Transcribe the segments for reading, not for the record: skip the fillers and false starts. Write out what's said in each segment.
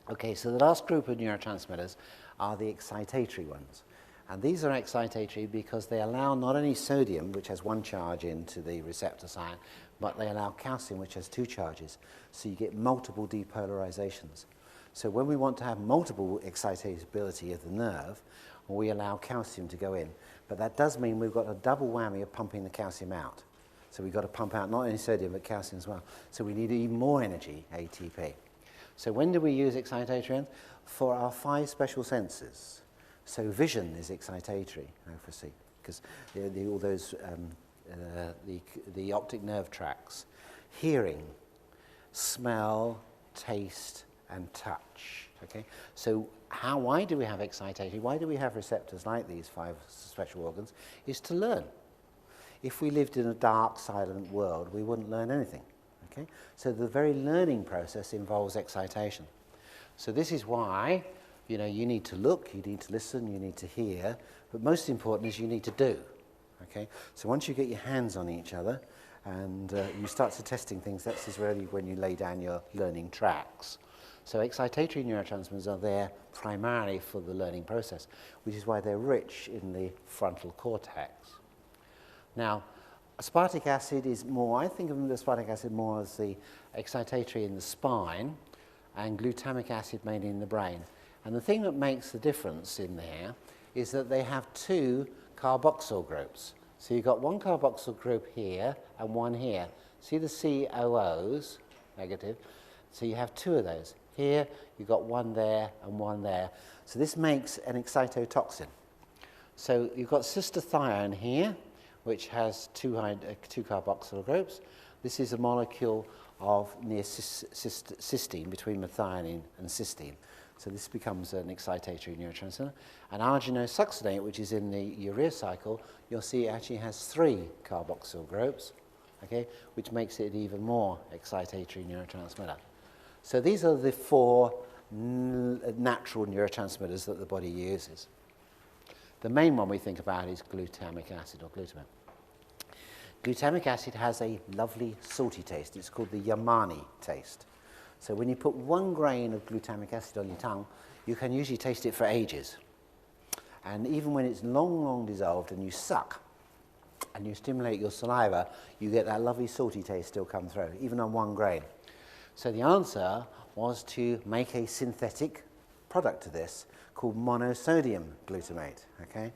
Okay, so the last group of neurotransmitters are the excitatory ones. And these are excitatory because they allow not only sodium, which has one charge into the receptor site, but they allow calcium, which has two charges. So you get multiple depolarizations. So when we want to have multiple excitability of the nerve, we allow calcium to go in. But that does mean we've got a double whammy of pumping the calcium out. So we've got to pump out not only sodium, but calcium as well. So we need even more energy, ATP. So when do we use excitatory? For our 5 special senses. So vision is excitatory, obviously, because all those, the optic nerve tracts. Hearing, smell, taste, and touch. Okay? So why do we have excitatory? Why do we have receptors like these 5 special organs? Is to learn. If we lived in a dark, silent world, we wouldn't learn anything. Okay? So the very learning process involves excitation. So this is why, you need to look, you need to listen, you need to hear, but most important is you need to do. Okay? So once you get your hands on each other and you start to testing things, that's really when you lay down your learning tracks. So excitatory neurotransmitters are there primarily for the learning process, which is why they're rich in the frontal cortex. Now, aspartic acid is more, I think of the aspartic acid more as the excitatory in the spine and glutamic acid mainly in the brain. And the thing that makes the difference in there is that they have 2 carboxyl groups. So you've got one carboxyl group here and one here. See the COOs, negative? So you have 2 of those. Here, you've got one there and one there. So this makes an excitotoxin. So you've got cystathione here, which has 2 carboxyl groups. This is a molecule of near cysteine, between methionine and cysteine. So this becomes an excitatory neurotransmitter. And arginosuccinate, which is in the urea cycle, you'll see it actually has 3 carboxyl groups, okay, which makes it even more excitatory neurotransmitter. So these are the 4 natural neurotransmitters that the body uses. The main one we think about is glutamic acid or glutamate. Glutamic acid has a lovely salty taste. It's called the Yamani taste. So when you put 1 grain of glutamic acid on your tongue, you can usually taste it for ages. And even when it's long, long dissolved and you suck and you stimulate your saliva, you get that lovely salty taste still come through, even on 1 grain. So the answer was to make a synthetic product to this called monosodium glutamate. Okay?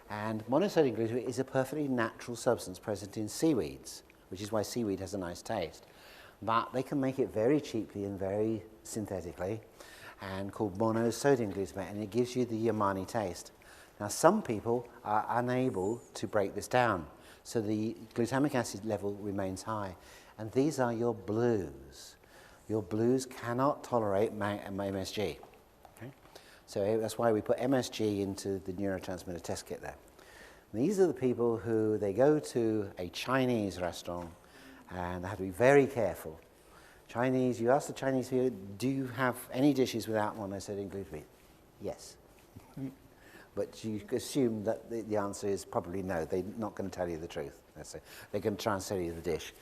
And monosodium glutamate is a perfectly natural substance present in seaweeds, which is why seaweed has a nice taste. But they can make it very cheaply and very synthetically, and called monosodium glutamate, and it gives you the Yamani taste. Now, some people are unable to break this down, so the glutamic acid level remains high, and these are your blues. Your blues cannot tolerate MSG. Okay? So that's why we put MSG into the neurotransmitter test kit there. And these are the people who, they go to a Chinese restaurant, and they have to be very careful. Chinese, you ask the Chinese people, do you have any dishes without monosodium glutamate? Yes. But you assume that the answer is probably no. They're not going to tell you the truth. They're going to try and sell you the dish.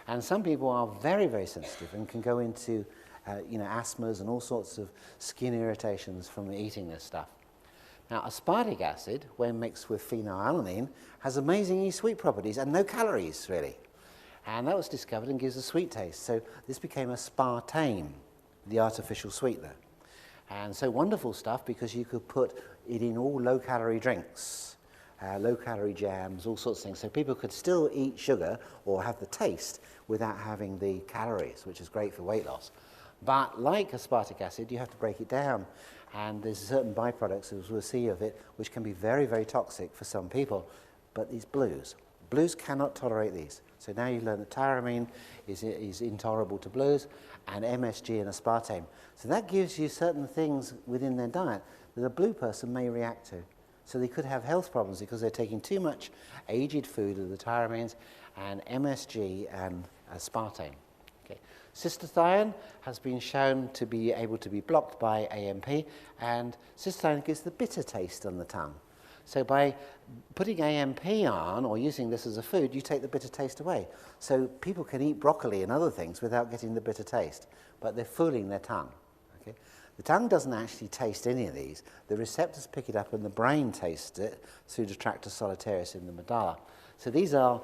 And some people are very, very sensitive and can go into asthmas and all sorts of skin irritations from eating this stuff. Now, aspartic acid, when mixed with phenylalanine, has amazingly sweet properties and no calories, really. And that was discovered and gives a sweet taste. So this became a Spartan, the artificial sweetener. And so wonderful stuff because you could put it in all low-calorie drinks, low-calorie jams, all sorts of things. So people could still eat sugar or have the taste without having the calories, which is great for weight loss. But like aspartic acid, you have to break it down. And there's certain byproducts, as we'll see of it, which can be very, very toxic for some people. But these blues cannot tolerate these. So now you learn that tyramine is intolerable to blues, and MSG and aspartame. So that gives you certain things within their diet that a blue person may react to. So they could have health problems because they're taking too much aged food of the tyramines and MSG and aspartame. Okay. Cystathione has been shown to be able to be blocked by AMP, and cystathione gives the bitter taste on the tongue. So by putting AMP on or using this as a food, you take the bitter taste away. So people can eat broccoli and other things without getting the bitter taste, but they're fooling their tongue. Okay? The tongue doesn't actually taste any of these. The receptors pick it up and the brain tastes it through the tractus solitarius in the medulla. So these are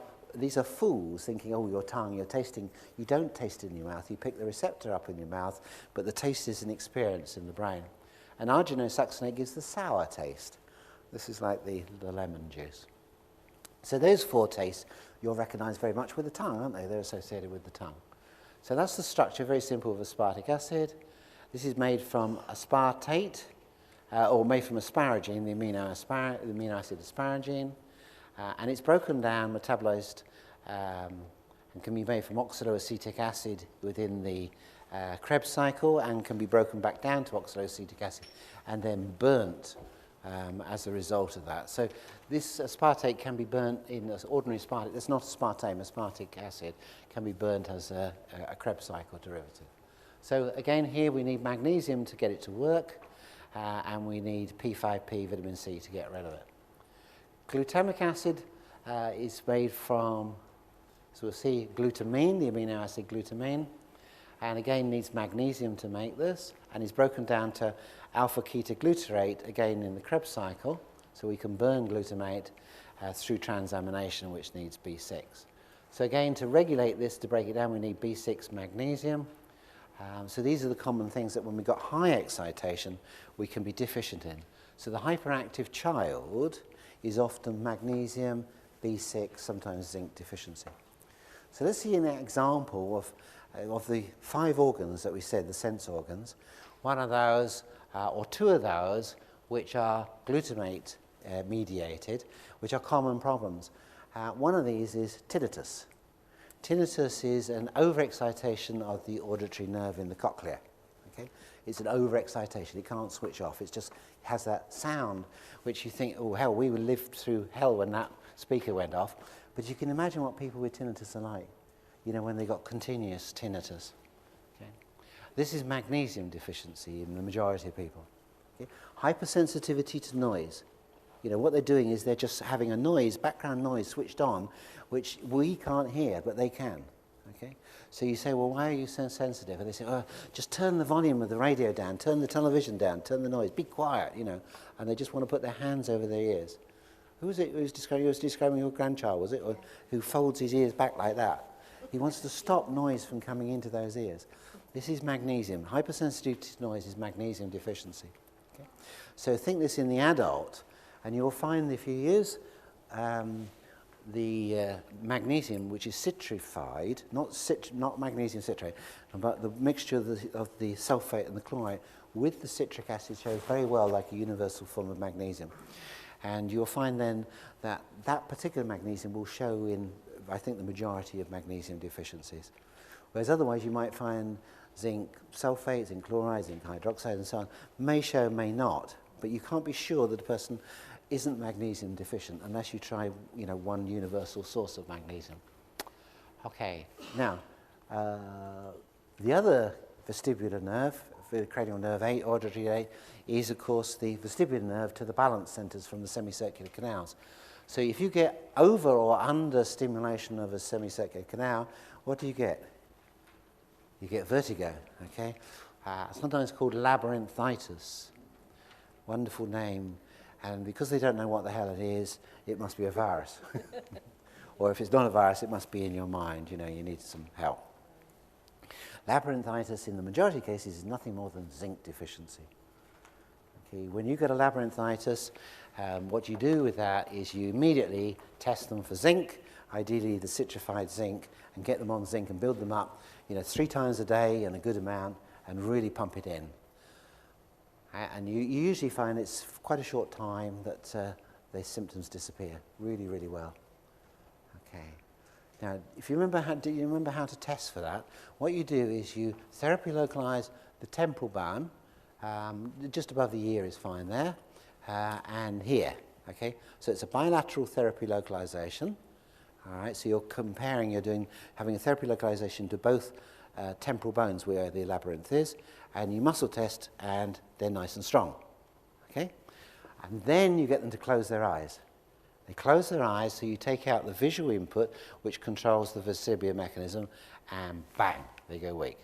fools thinking, oh, your tongue, you're tasting. You don't taste it in your mouth. You pick the receptor up in your mouth, but the taste is an experience in the brain. And arginosuccinate gives the sour taste. This is like the lemon juice. So those four tastes you'll recognize very much with the tongue, aren't they? They're associated with the tongue. So that's the structure, very simple, of aspartic acid. This is made from aspartate, or made from asparagine, the amino acid asparagine. And it's broken down, metabolized, and can be made from oxaloacetic acid within the Krebs cycle, and can be broken back down to oxaloacetic acid and then burnt as a result of that. So this aspartate can be burnt in as ordinary aspartate. It's not aspartame. Aspartic acid can be burnt as a Krebs cycle derivative. So again, here we need magnesium to get it to work, and we need P5P, vitamin C, to get rid of it. Glutamic acid is made from, so we'll see, glutamine, the amino acid glutamine, and again needs magnesium to make this, and is broken down to alpha-ketoglutarate, again in the Krebs cycle, so we can burn glutamate through transamination, which needs B6. So again, to regulate this, to break it down, we need B6 magnesium. So these are the common things that when we've got high excitation, we can be deficient in. So the hyperactive child is often magnesium, B6, sometimes zinc deficiency. So let's see an example of the 5 organs that we said, the sense organs. One of those, or 2 of those, which are glutamate mediated, which are common problems. One of these is tinnitus. Tinnitus is an overexcitation of the auditory nerve in the cochlea. Okay? It's an overexcitation. It can't switch off. It just has that sound which you think, oh, hell, we lived through hell when that speaker went off. But you can imagine what people with tinnitus are like, you know, when they got continuous tinnitus. Okay? This is magnesium deficiency in the majority of people. Okay? Hypersensitivity to noise. You know, what they're doing is they're just having a noise, background noise switched on, which we can't hear, but they can. Okay? So you say, well, why are you so sensitive? And they say, oh, just turn the volume of the radio down, turn the television down, turn the noise, be quiet, you know. And they just want to put their hands over their ears. Who was it who was describing your grandchild, was it? Or who folds his ears back like that? He wants to stop noise from coming into those ears. This is magnesium. Hypersensitivity to noise is magnesium deficiency. Okay? So think this in the adult, and you'll find if you use the magnesium, which is citrified, not magnesium citrate, but the mixture of the sulfate and the chloride with the citric acid shows very well like a universal form of magnesium. And you'll find then that that particular magnesium will show in, I think, the majority of magnesium deficiencies. Whereas otherwise you might find zinc sulfate, zinc chloride, zinc hydroxide and so on, may show, may not, but you can't be sure that a person isn't magnesium deficient unless you try, you know, one universal source of magnesium. Okay, now, the other vestibular nerve, the cranial nerve 8, auditory 8, is of course the vestibular nerve to the balance centers from the semicircular canals. So if you get over or under stimulation of a semicircular canal, what do you get? You get vertigo, okay? Sometimes called labyrinthitis. Wonderful name. And because they don't know what the hell it is, it must be a virus. Or if it's not a virus, it must be in your mind. You know, you need some help. Labyrinthitis, in the majority of cases, is nothing more than zinc deficiency. Okay, when you get a labyrinthitis, what you do with that is you immediately test them for zinc, ideally the citrified zinc, and get them on zinc and build them up, you know, 3 times a day and a good amount, and really pump it in. And you usually find it's quite a short time that the symptoms disappear really, really well. Okay. Now, if you remember do you remember how to test for that? What you do is you therapy localize the temporal bone, just above the ear is fine there, and here. Okay. So it's a bilateral therapy localization. All right. So you're comparing. Having a therapy localization to both temporal bones where the labyrinth is, and you muscle test, and they're nice and strong. Okay? And then you get them to close their eyes. They close their eyes, so you take out the visual input, which controls the vestibular mechanism, and bang, they go weak.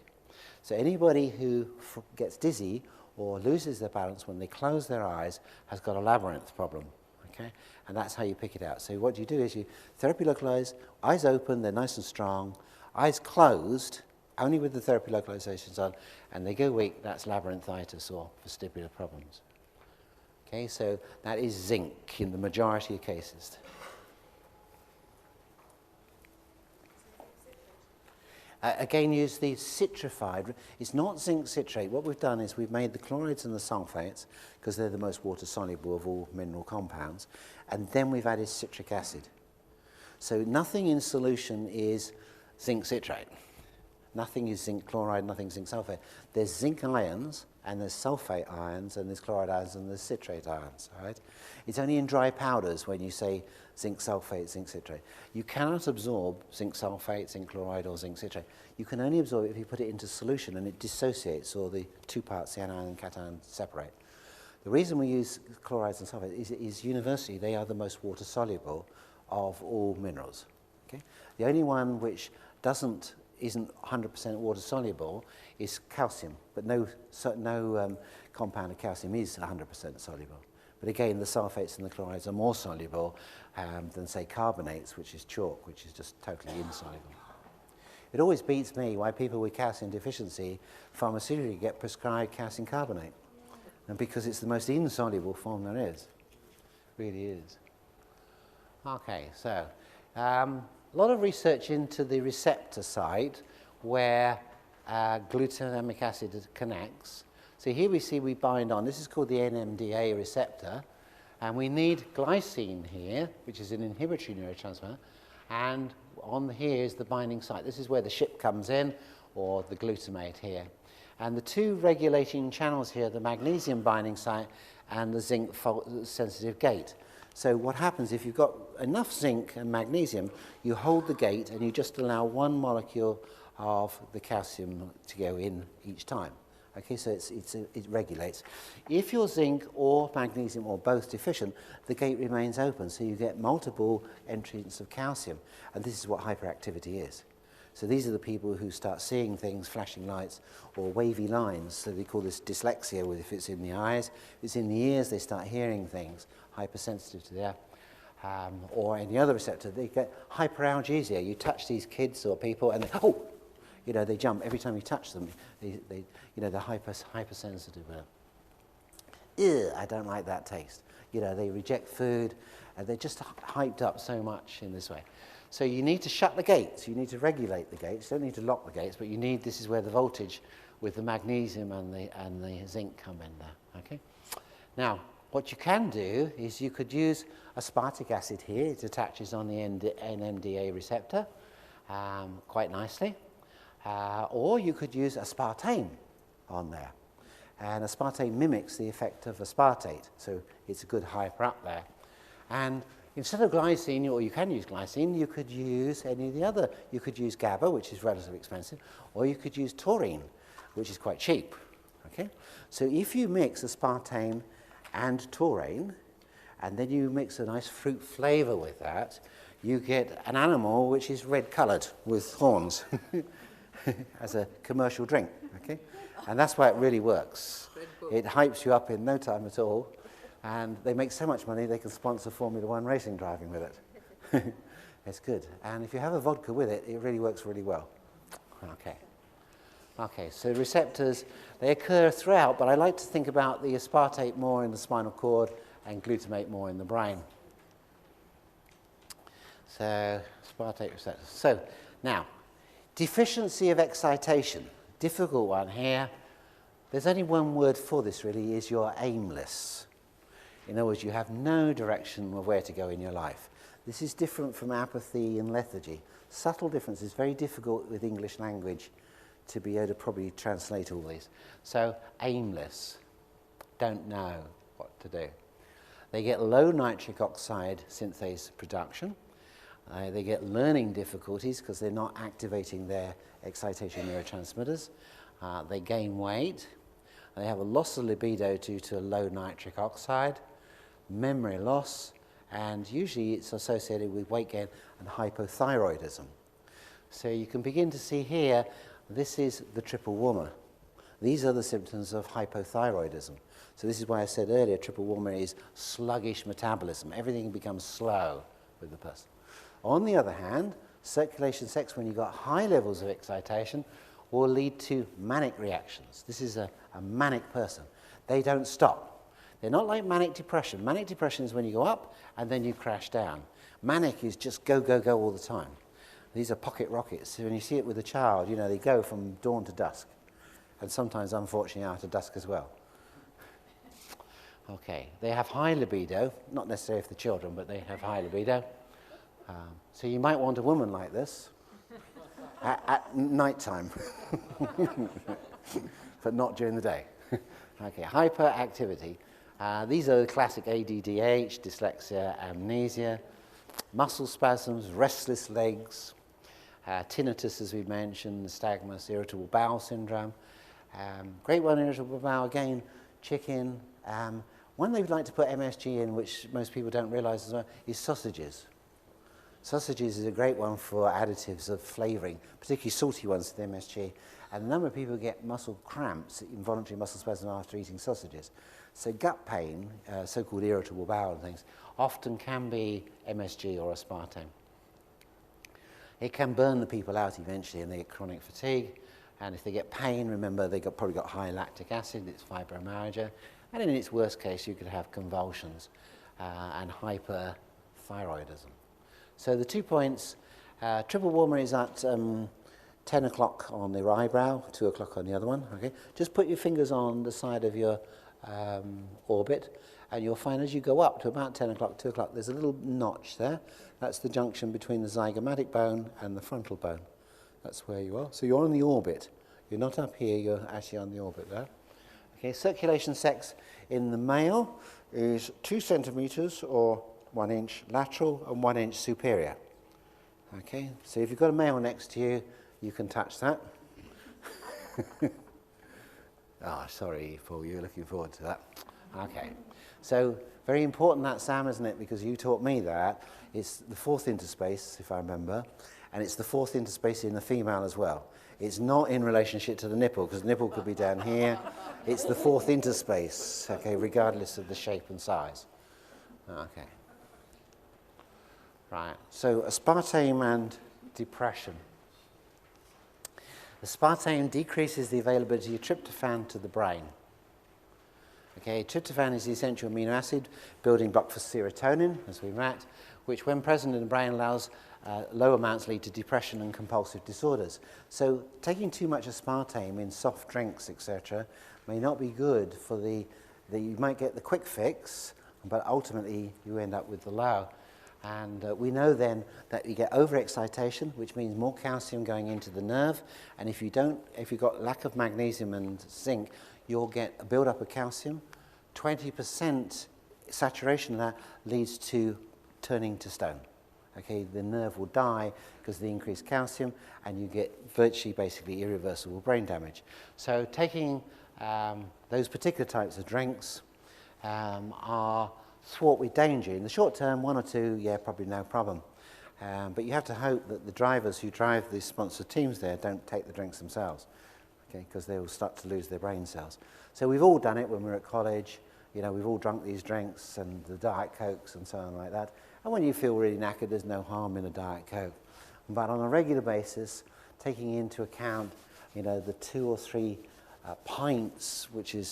So anybody who gets dizzy or loses their balance when they close their eyes has got a labyrinth problem, okay? And that's how you pick it out. So what you do is you therapy localize, eyes open, they're nice and strong, eyes closed, only with the therapy localizations on, and they go weak, that's labyrinthitis or vestibular problems. Okay, so that is zinc in the majority of cases. Again, use the citrified. It's not zinc citrate. What we've done is we've made the chlorides and the sulfates, because they're the most water-soluble of all mineral compounds, and then we've added citric acid. So nothing in solution is zinc citrate. Nothing is zinc chloride, nothing zinc sulfate. There's zinc ions, and there's sulfate ions, and there's chloride ions, and there's citrate ions, all right? It's only in dry powders when you say zinc sulfate, zinc citrate. You cannot absorb zinc sulfate, zinc chloride, or zinc citrate. You can only absorb it if you put it into solution and it dissociates, or the two parts, the anion and cation, separate. The reason we use chlorides and sulfates is universally they are the most water-soluble of all minerals, okay? The only one which isn't 100% water-soluble is calcium, but no compound of calcium is 100% soluble. But again, the sulfates and the chlorides are more soluble than, say, carbonates, which is chalk, which is just totally insoluble. It always beats me why people with calcium deficiency pharmaceutically get prescribed calcium carbonate. And because it's the most insoluble form there is. It really is. Okay, so a lot of research into the receptor site where glutamic acid connects. So here we bind on, this is called the NMDA receptor, and we need glycine here, which is an inhibitory neurotransmitter, and on here is the binding site. This is where the ship comes in, or the glutamate here. And the two regulating channels here, the magnesium binding site and the zinc sensitive gate. So what happens if you've got enough zinc and magnesium, you hold the gate and you just allow one molecule of the calcium to go in each time. Okay, so it regulates. If you're zinc or magnesium or both deficient, the gate remains open, so you get multiple entrants of calcium. And this is what hyperactivity is. So these are the people who start seeing things, flashing lights, or wavy lines. So they call this dyslexia, if it's in the eyes. If it's in the ears, they start hearing things, hypersensitive to that. Or any other receptor, they get hyperalgesia. You touch these kids or people, and they jump every time you touch them. They're hypersensitive. I don't like that taste. They reject food, and they're just hyped up so much in this way. So you need to shut the gates. You need to regulate the gates. You don't need to lock the gates, but this is where the voltage with the magnesium and the zinc come in there. Okay. Now, what you can do is you could use aspartic acid here. It attaches on the NMDA receptor quite nicely. Or you could use aspartame on there. And aspartame mimics the effect of aspartate, so it's a good hyper up there. And instead of glycine, or you can use glycine, you could use any of the other. You could use GABA, which is relatively expensive, or you could use taurine, which is quite cheap. Okay? So if you mix aspartame and taurine, and then you mix a nice fruit flavor with that, you get an animal which is red-colored with horns as a commercial drink. Okay? And that's why it really works. It hypes you up in no time at all. And they make so much money, they can sponsor Formula One racing driving with it. It's good. And if you have a vodka with it, it really works really well. Okay, so receptors, they occur throughout, but I like to think about the aspartate more in the spinal cord and glutamate more in the brain. So, aspartate receptors. So, now, deficiency of excitation. Difficult one here. There's only one word for this, really, is you're aimless. In other words, you have no direction of where to go in your life. This is different from apathy and lethargy. Subtle difference. It's very difficult with English language to be able to probably translate all these. So, aimless. Don't know what to do. They get low nitric oxide synthase production. They get learning difficulties because they're not activating their excitation neurotransmitters. They gain weight. They have a loss of libido due to low nitric oxide, memory loss, and usually it's associated with weight gain and hypothyroidism. So you can begin to see here, this is the triple warmer. These are the symptoms of hypothyroidism. So this is why I said earlier, triple warmer is sluggish metabolism. Everything becomes slow with the person. On the other hand, circulation sex, when you've got high levels of excitation, will lead to manic reactions. This is a manic person. They don't stop. They're not like manic depression. Manic depression is when you go up and then you crash down. Manic is just go, go, go all the time. These are pocket rockets. So when you see it with a child, you know, they go from dawn to dusk. And sometimes, unfortunately, after dusk as well. Okay, they have high libido, not necessarily for the children, but they have high libido. So you might want a woman like this at night time, but not during the day. Okay, hyperactivity. These are the classic ADDH, dyslexia, amnesia, muscle spasms, restless legs, tinnitus, as we mentioned, nystagmus, irritable bowel syndrome. Great one, irritable bowel, again, chicken. One they'd like to put MSG in, which most people don't realise as well, is sausages. Sausages is a great one for additives of flavouring, particularly salty ones to the MSG. And a number of people get muscle cramps, involuntary muscle spasm after eating sausages. So gut pain, so-called irritable bowel and things, often can be MSG or aspartame. It can burn the people out eventually and they get chronic fatigue. And if they get pain, remember they've probably got high lactic acid, it's fibromyalgia. And in its worst case, you could have convulsions and hyperthyroidism. So the 2 points, triple warmer is at 10 o'clock on the eyebrow, 2 o'clock on the other one. Okay, just put your fingers on the side of your orbit, and you'll find as you go up to about 10 o'clock, 2 o'clock, there's a little notch there. That's the junction between the zygomatic bone and the frontal bone. That's where you are. So you're on the orbit. You're not up here, you're actually on the orbit there. Okay, circulation sex in the male is 2 centimetres or 1 inch lateral and 1 inch superior. Okay, so if you've got a male next to you, you can touch that. Ah, sorry, Paul, you're looking forward to that. Okay, so very important that, Sam, isn't it? Because you taught me that. It's the 4th interspace, if I remember, and it's the 4th interspace in the female as well. It's not in relationship to the nipple, because the nipple could be down here. It's the 4th interspace, okay, regardless of the shape and size. Okay. Right, so aspartame and depression. Aspartame decreases the availability of tryptophan to the brain. Okay, tryptophan is the essential amino acid building block for serotonin, as we met, which when present in the brain allows low amounts lead to depression and compulsive disorders. So taking too much aspartame in soft drinks, etc., may not be good for you might get the quick fix, but ultimately you end up with the low. And we know then that you get overexcitation, which means more calcium going into the nerve. And if you've got lack of magnesium and zinc, you'll get a build-up of calcium. 20% saturation of that leads to turning to stone. Okay, the nerve will die because of the increased calcium, and you get virtually, basically, irreversible brain damage. So taking those particular types of drinks are fraught with danger. In the short term, 1 or 2, yeah, probably no problem. But you have to hope that the drivers who drive the sponsored teams there don't take the drinks themselves, okay, because they will start to lose their brain cells. So we've all done it when we were at college. You know, we've all drunk these drinks and the Diet Cokes and so on like that. And when you feel really knackered, there's no harm in a Diet Coke. But on a regular basis, taking into account, you know, the 2 or 3 pints, which is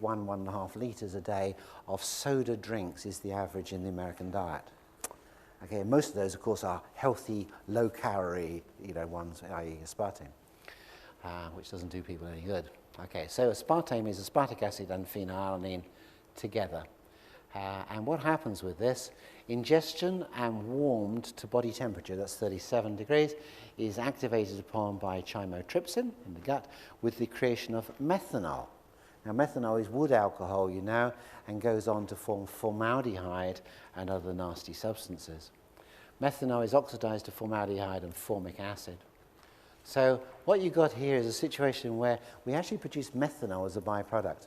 1.5 litres a day of soda drinks is the average in the American diet. Okay, most of those, of course, are healthy, low-calorie, you know, ones, i.e. aspartame, which doesn't do people any good. Okay, so aspartame is aspartic acid and phenylalanine together. And what happens with this? Ingestion and warmed to body temperature, that's 37 degrees, is activated upon by chymotrypsin in the gut with the creation of methanol. Now, methanol is wood alcohol, you know, and goes on to form formaldehyde and other nasty substances. Methanol is oxidized to formaldehyde and formic acid. So what you've got here is a situation where we actually produce methanol as a byproduct.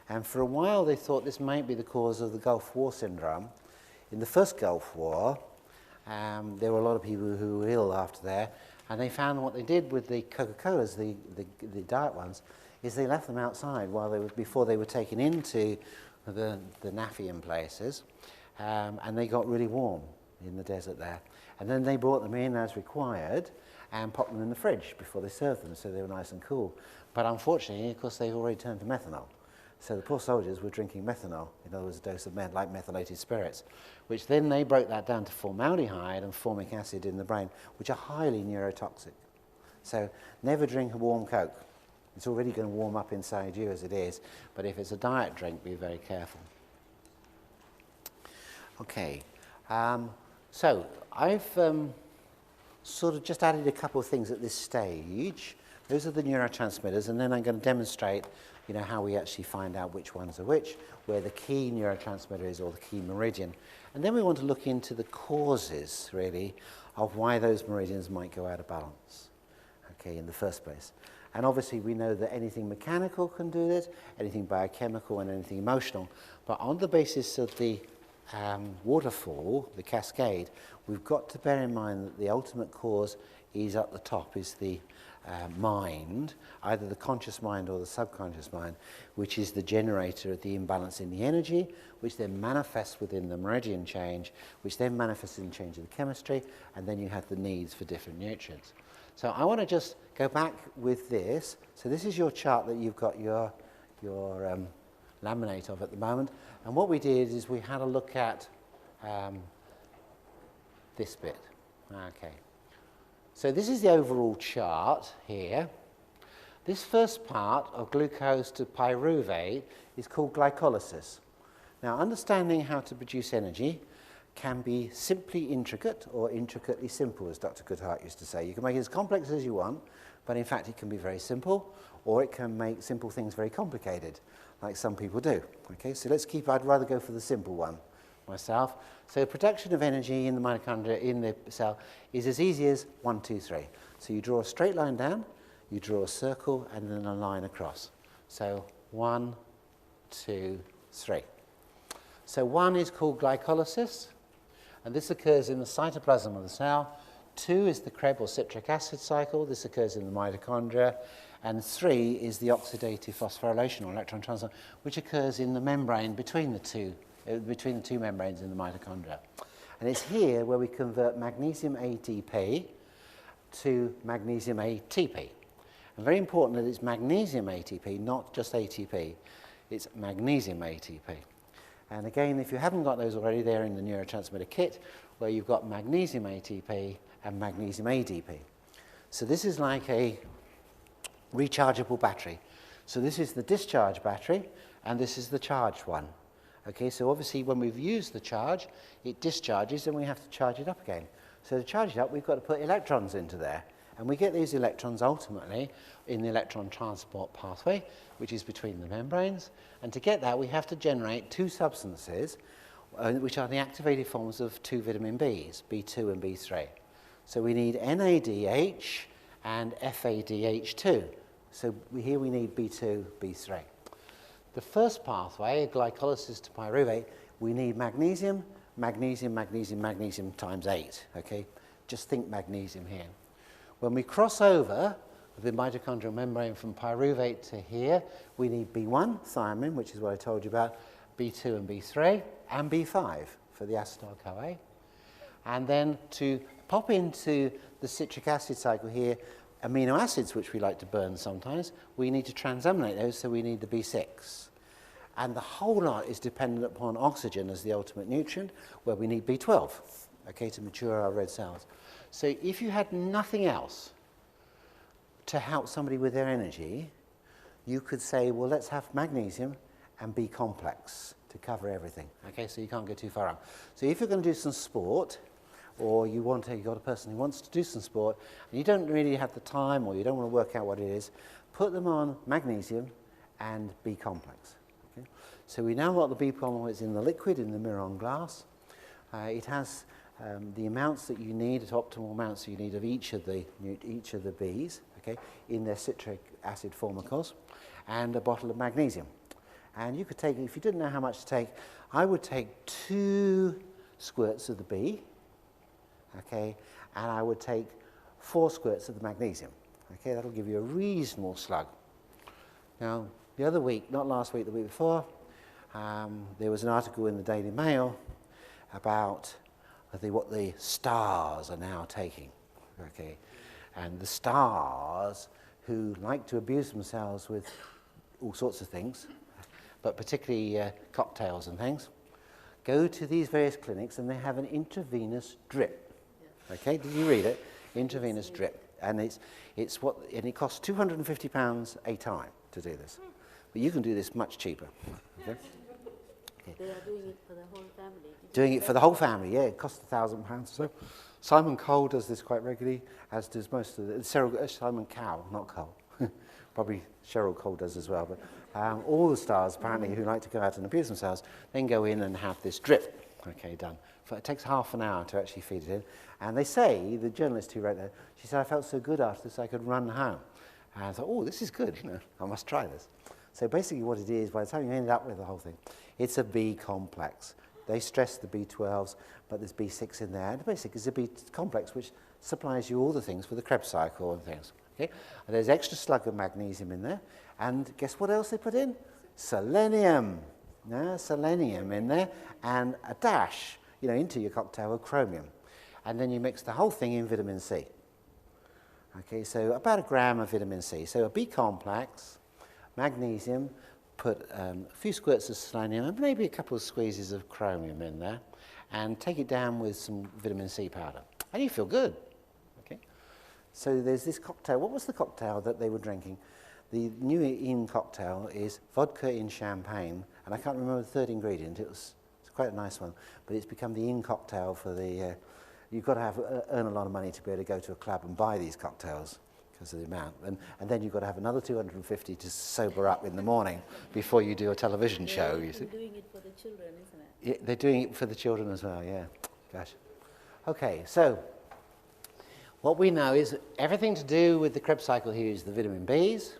And for a while they thought this might be the cause of the Gulf War syndrome. In the first Gulf War, there were a lot of people who were ill after there, and they found what they did with the Coca-Colas, the diet ones, is they left them outside before they were taken into the Nafian places, and they got really warm in the desert there. And then they brought them in as required and popped them in the fridge before they served them, so they were nice and cool. But unfortunately, of course, they've already turned to methanol. So the poor soldiers were drinking methanol, in other words, a dose of like methylated spirits, which then they broke that down to formaldehyde and formic acid in the brain, which are highly neurotoxic. So never drink a warm Coke. It's already going to warm up inside you as it is, but if it's a diet drink, be very careful. Okay, so I've sort of just added a couple of things at this stage. Those are the neurotransmitters, and then I'm going to demonstrate, you know, how we actually find out which ones are which, where the key neurotransmitter is or the key meridian. And then we want to look into the causes, really, of why those meridians might go out of balance, okay, in the first place. And obviously we know that anything mechanical can do this, anything biochemical and anything emotional. But on the basis of the waterfall, the cascade, we've got to bear in mind that the ultimate cause is at the top, is the mind, either the conscious mind or the subconscious mind, which is the generator of the imbalance in the energy, which then manifests within the meridian change, which then manifests in the change of the chemistry, and then you have the needs for different nutrients. So I want to just go back with this. So this is your chart that you've got your laminate of at the moment. And what we did is we had a look at this bit. Okay. So this is the overall chart here. This first part of glucose to pyruvate is called glycolysis. Now, understanding how to produce energy can be simply intricate or intricately simple, as Dr. Goodhart used to say. You can make it as complex as you want, but in fact it can be very simple, or it can make simple things very complicated, like some people do. Okay, so I'd rather go for the simple one myself. So production of energy in the mitochondria, in the cell, is as easy as 1, 2, 3. So you draw a straight line down, you draw a circle, and then a line across. So 1, 2, 3. So 1 is called glycolysis, and this occurs in the cytoplasm of the cell. 2 is the Krebs or citric acid cycle. This occurs in the mitochondria. And 3 is the oxidative phosphorylation or electron transfer, which occurs in the membrane between the two membranes in the mitochondria. And it's here where we convert magnesium ATP to magnesium ATP. And very important that it's magnesium ATP, not just ATP. It's magnesium ATP. And again, if you haven't got those already, they're in the neurotransmitter kit, where you've got magnesium ATP and magnesium ADP. So this is like a rechargeable battery. So this is the discharge battery, and this is the charged one. Okay, so obviously when we've used the charge, it discharges, and we have to charge it up again. So to charge it up, we've got to put electrons into there. And we get these electrons ultimately in the electron transport pathway, which is between the membranes. And to get that, we have to generate two substances, which are the activated forms of two vitamin Bs, B2 and B3. So we need NADH and FADH2. So here we need B2, B3. The first pathway, glycolysis to pyruvate, we need magnesium, magnesium, magnesium, magnesium times 8. Okay, just think magnesium here. When we cross over the mitochondrial membrane from pyruvate to here, we need B1, thiamine, which is what I told you about, B2 and B3, and B5 for the acetyl-CoA. And then to pop into the citric acid cycle here, amino acids, which we like to burn sometimes, we need to transaminate those, so we need the B6. And the whole lot is dependent upon oxygen as the ultimate nutrient, where we need B12, okay, to mature our red cells. So if you had nothing else to help somebody with their energy, you could say, well, let's have magnesium and B complex to cover everything. Okay, so you can't go too far out. So if you're going to do some sport, or you've got a person who wants to do some sport, and you don't really have the time, or you don't want to work out what it is, put them on magnesium and B complex. Okay? So we know what the B complex is in the liquid, in the mirror on glass. It has the amounts that you need, the optimal amounts that you need of each of the Bs, okay, in their citric acid form, of course, and a bottle of magnesium. And you could take, if you didn't know how much to take, I would take 2 squirts of the B, okay, and I would take 4 squirts of the magnesium. Okay, that'll give you a reasonable slug. Now, the other week, not last week, the week before, there was an article in the Daily Mail about what the stars are now taking, okay? And the stars, who like to abuse themselves with all sorts of things, but particularly cocktails and things, go to these various clinics and they have an intravenous drip. Okay, did you read it? Intravenous drip. And it costs £250 a time to do this. But you can do this much cheaper. Okay? They are doing it for the whole family. Doing it for the whole family, yeah. It costs £1,000 or so. Simon Cole does this quite regularly, as does most of the... Simon Cowell, not Cole. Probably Cheryl Cole does as well. But all the stars, apparently, who like to go out and abuse themselves, then go in and have this drip, okay, done. It takes half an hour to actually feed it in. And they say, the journalist who wrote that, she said, I felt so good after this I could run home. And I thought, oh, this is good, you know, I must try this. So basically what it is, by the time you end up with the whole thing, it's a B complex. They stress the B12s, but there's B6 in there. And basically it's a B complex which supplies you all the things for the Krebs cycle and things. Okay? And there's extra slug of magnesium in there. And guess what else they put in? Selenium. No, selenium in there. And a dash, you know, into your cocktail of chromium. And then you mix the whole thing in vitamin C. Okay, so about 1 gram of vitamin C. So a B complex, magnesium, put a few squirts of selenium and maybe a couple of squeezes of chromium in there, and take it down with some vitamin C powder. And you feel good. Okay? So there's this cocktail. What was the cocktail that they were drinking? The new in cocktail is vodka in champagne, and I can't remember the third ingredient. It's quite a nice one, but it's become the in cocktail for the... you've got to earn a lot of money to be able to go to a club and buy these cocktails because of the amount. And then you've got to have another 250 to sober up in the morning before you do a television show, you see. They're doing it for the children, isn't it? Yeah, they're doing it for the children as well, yeah. Gosh. Okay, so what we know is everything to do with the Krebs cycle here is the vitamin Bs,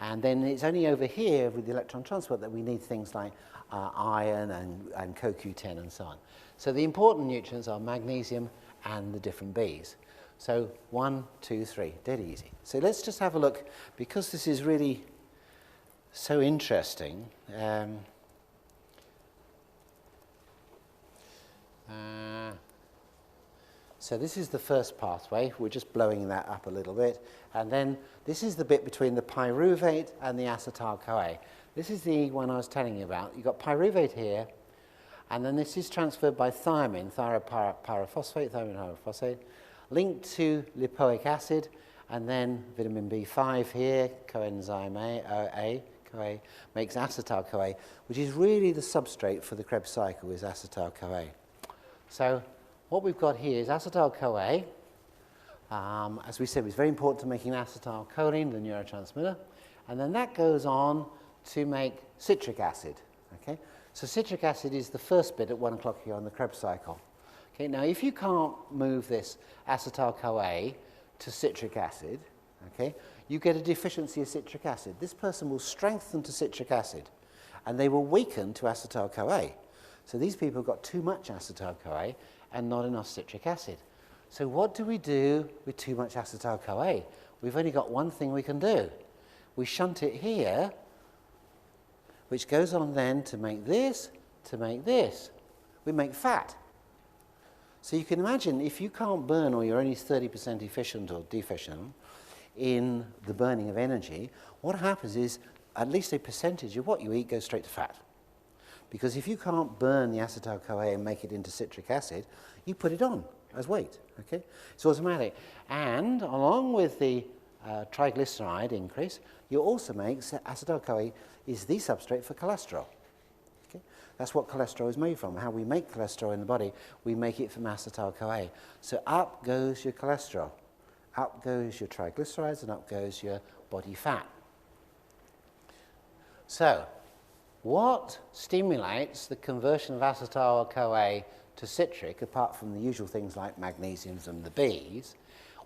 and then it's only over here with the electron transport that we need things like iron and CoQ10 and so on. So the important nutrients are magnesium and the different Bs. So 1, 2, 3, dead easy. So let's just have a look, because this is really so interesting. So this is the first pathway. We're just blowing that up a little bit. And then this is the bit between the pyruvate and the acetyl-CoA. This is the one I was telling you about. You've got pyruvate here, and then this is transferred by thiamine, thyrophosphate, linked to lipoic acid, and then vitamin B5 here, coenzyme A, CoA, makes acetyl-CoA, which is really the substrate for the Krebs cycle, is acetyl-CoA. So what we've got here is acetyl-CoA. As we said, it's very important to making acetylcholine, the neurotransmitter, and then that goes on to make citric acid. Okay? So citric acid is the first bit at 1 o'clock here on the Krebs cycle. Okay, now if you can't move this acetyl-CoA to citric acid, okay, you get a deficiency of citric acid. This person will strengthen to citric acid, and they will weaken to acetyl-CoA. So these people have got too much acetyl-CoA and not enough citric acid. So what do we do with too much acetyl-CoA? We've only got one thing we can do. We shunt it here, which goes on then to make this, to make this. We make fat. So you can imagine if you can't burn, or you're only 30% efficient or deficient in the burning of energy, what happens is at least a percentage of what you eat goes straight to fat. Because if you can't burn the acetyl-CoA and make it into citric acid, you put it on as weight. Okay? It's automatic. And along with the triglyceride increase, you also make acetyl-CoA is the substrate for cholesterol. Okay? That's what cholesterol is made from. How we make cholesterol in the body, we make it from acetyl-CoA. So up goes your cholesterol, up goes your triglycerides, and up goes your body fat. So what stimulates the conversion of acetyl-CoA to citric, apart from the usual things like magnesiums and the Bs?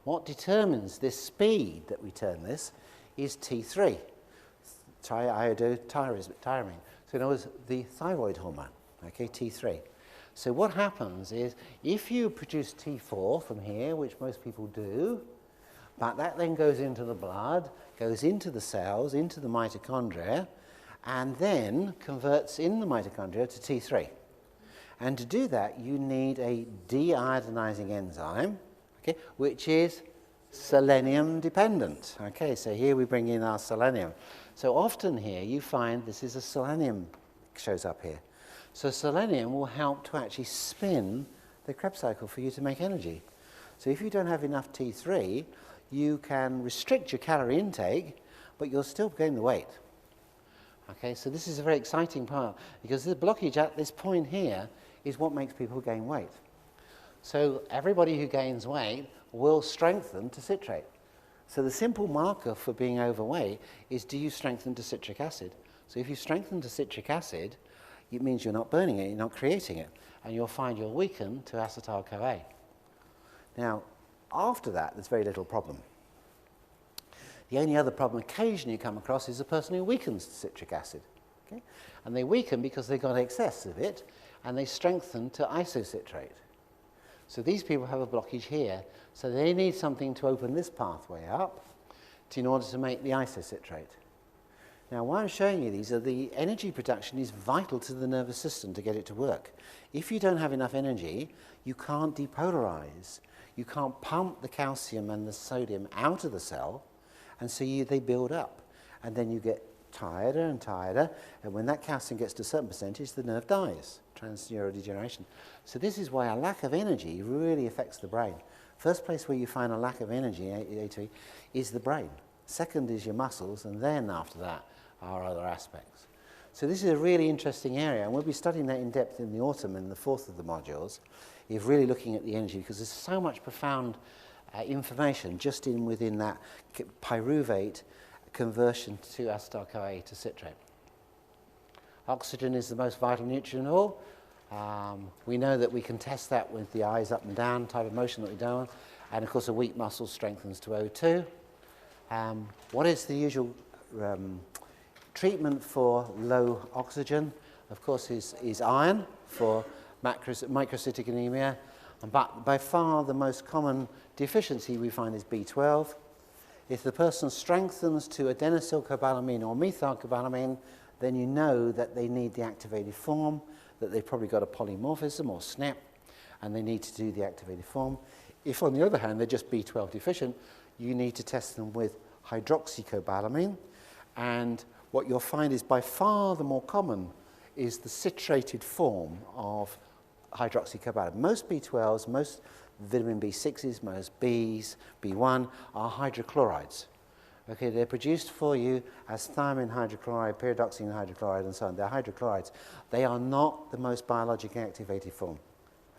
What determines this speed that we turn this is T3, triiodothyramine. So in other words, the thyroid hormone, okay, T3. So what happens is, if you produce T4 from here, which most people do, But that then goes into the blood, goes into the cells, into the mitochondria, and then converts in the mitochondria to T3. And to do that, you need a deiodinizing enzyme, okay, which is selenium dependent. Okay, so here we bring in our selenium. So often here you find this is a selenium shows up here. So selenium will help to actually spin the Krebs cycle for you to make energy. So if you don't have enough T3, you can restrict your calorie intake, but you'll still gain the weight. Okay, so this is a very exciting part, because the blockage at this point here is what makes people gain weight. So everybody who gains weight will strengthen to citrate. So the simple marker for being overweight is, do you strengthen to citric acid? So if you strengthen to citric acid, it means you're not burning it, you're not creating it, and you'll find you'll weaken to acetyl-CoA. Now, after that, there's very little problem. The only other problem occasionally you come across is a person who weakens to citric acid. Okay? And they weaken because they got excess of it, and they strengthen to isocitrate. So these people have a blockage here, so they need something to open this pathway up in order to make the isocitrate. Now, why I'm showing you these are the energy production is vital to the nervous system to get it to work. If you don't have enough energy, you can't depolarize. You can't pump the calcium and the sodium out of the cell, and so they build up. And then you get tireder and tireder, and when that calcium gets to a certain percentage, the nerve dies, transneurodegeneration. So this is why a lack of energy really affects the brain. First place where you find a lack of energy, A2E, is the brain. Second is your muscles, and then after that are other aspects. So this is a really interesting area, and we'll be studying that in depth in the autumn in the fourth of the modules, is really looking at the energy, because there's so much profound information just within that pyruvate conversion to acetyl-CoA to citrate. Oxygen is the most vital nutrient of all. We know that we can test that with the eyes up and down type of motion that we do, and of course a weak muscle strengthens to O2. What is the usual treatment for low oxygen? Of course is iron for microcytic anemia, but by far the most common deficiency we find is B12. If the person strengthens to adenosylcobalamin or methylcobalamin, then you know that they need the activated form, that they've probably got a polymorphism or SNP, and they need to do the activated form. If, on the other hand, they're just B12 deficient, you need to test them with hydroxycobalamin, and what you'll find is by far the more common is the citrated form of hydroxycobalamin. Most B12s, most vitamin B6s, most Bs, B1 are hydrochlorides. Okay, they're produced for you as thiamine hydrochloride, pyridoxine hydrochloride, and so on. They're hydrochlorides. They are not the most biologically activated form.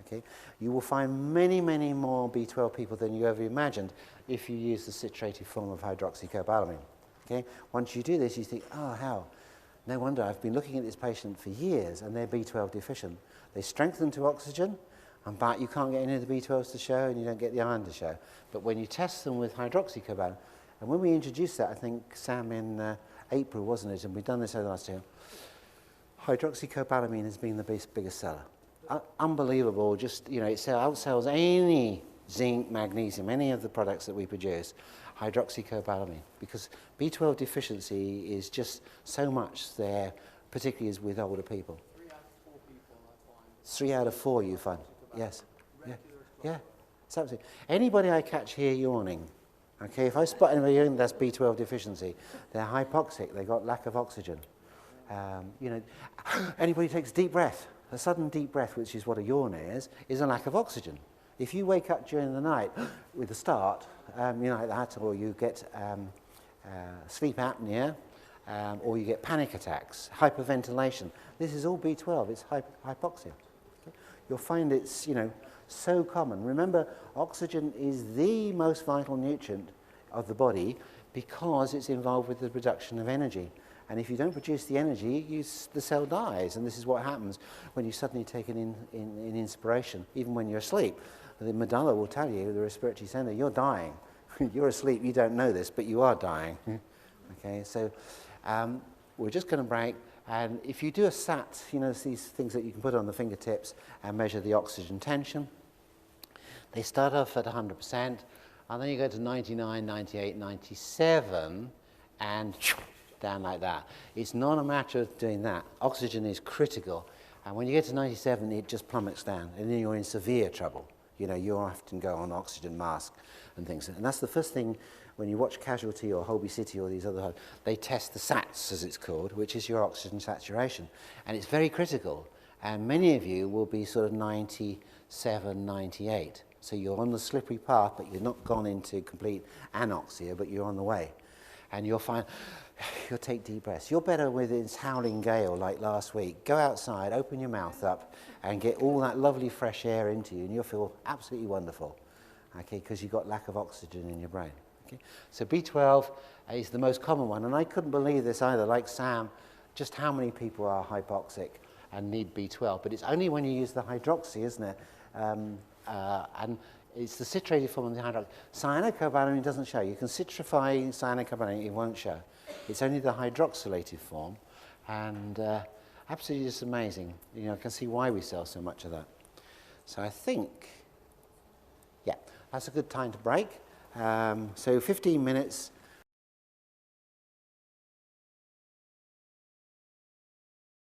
Okay, you will find many, many more B12 people than you ever imagined if you use the citrated form of hydroxycobalamin. Okay, once you do this, you think, oh, how? No wonder I've been looking at this patient for years, and they're B12 deficient. They strengthen to oxygen, but you can't get any of the B12s to show, and you don't get the iron to show. But when you test them with hydroxycobalamin, and when we introduced that, I think, Sam, in April, wasn't it? And we've done this over the last year. Hydroxycobalamin has been the biggest seller. Unbelievable. Just, you know, it outsells any zinc, magnesium, any of the products that we produce. Hydroxycobalamin, because B12 deficiency is just so much there, particularly as with older people. 3 out of 4 people I find. 3 out of 4 you find? Yes. Yeah. It's absolutely. Anybody I catch here yawning, okay, if I spot anybody yawning, that's B12 deficiency. They're hypoxic, they've got lack of oxygen. You know, anybody who takes a deep breath, a sudden deep breath, which is what a yawn is a lack of oxygen. If you wake up during the night with a start, you know, like that, or you get sleep apnea, or you get panic attacks, hyperventilation, this is all B12, it's hypoxia. Okay? You'll find it's, you know, so common. Remember, oxygen is the most vital nutrient of the body because it's involved with the production of energy. And if you don't produce the energy, the cell dies. And this is what happens when you suddenly take an inspiration, even when you're asleep. The medulla will tell you, the respiratory center, you're dying. You're asleep, you don't know this, but you are dying. Okay, so we're just going to break. And if you do a SAT, you know, these things that you can put on the fingertips and measure the oxygen tension. They start off at 100%. And then you go to 99, 98, 97, and down like that. It's not a matter of doing that. Oxygen is critical. And when you get to 97, it just plummets down, and then you're in severe trouble. You know, you often go on oxygen mask and things. And that's the first thing when you watch Casualty or Holby City or these other, they test the SATs, as it's called, which is your oxygen saturation. And it's very critical. And many of you will be sort of 97, 98. So you're on the slippery path, but you've not gone into complete anoxia, but you're on the way. And you'll find, you'll take deep breaths. You're better with this howling gale like last week. Go outside, open your mouth up, and get all that lovely fresh air into you, and you'll feel absolutely wonderful, okay, because you've got lack of oxygen in your brain. Okay? So B12 is the most common one, and I couldn't believe this either, like Sam, just how many people are hypoxic and need B12, but it's only when you use the hydroxy, isn't it? And it's the citrated form of the hydroxy. Cyanocobalamin doesn't show. You can citrify cyanocobalamin, it won't show. It's only the hydroxylated form, and absolutely just amazing. You know, I can see why we sell so much of that. So I think, yeah, that's a good time to break. So 15 minutes,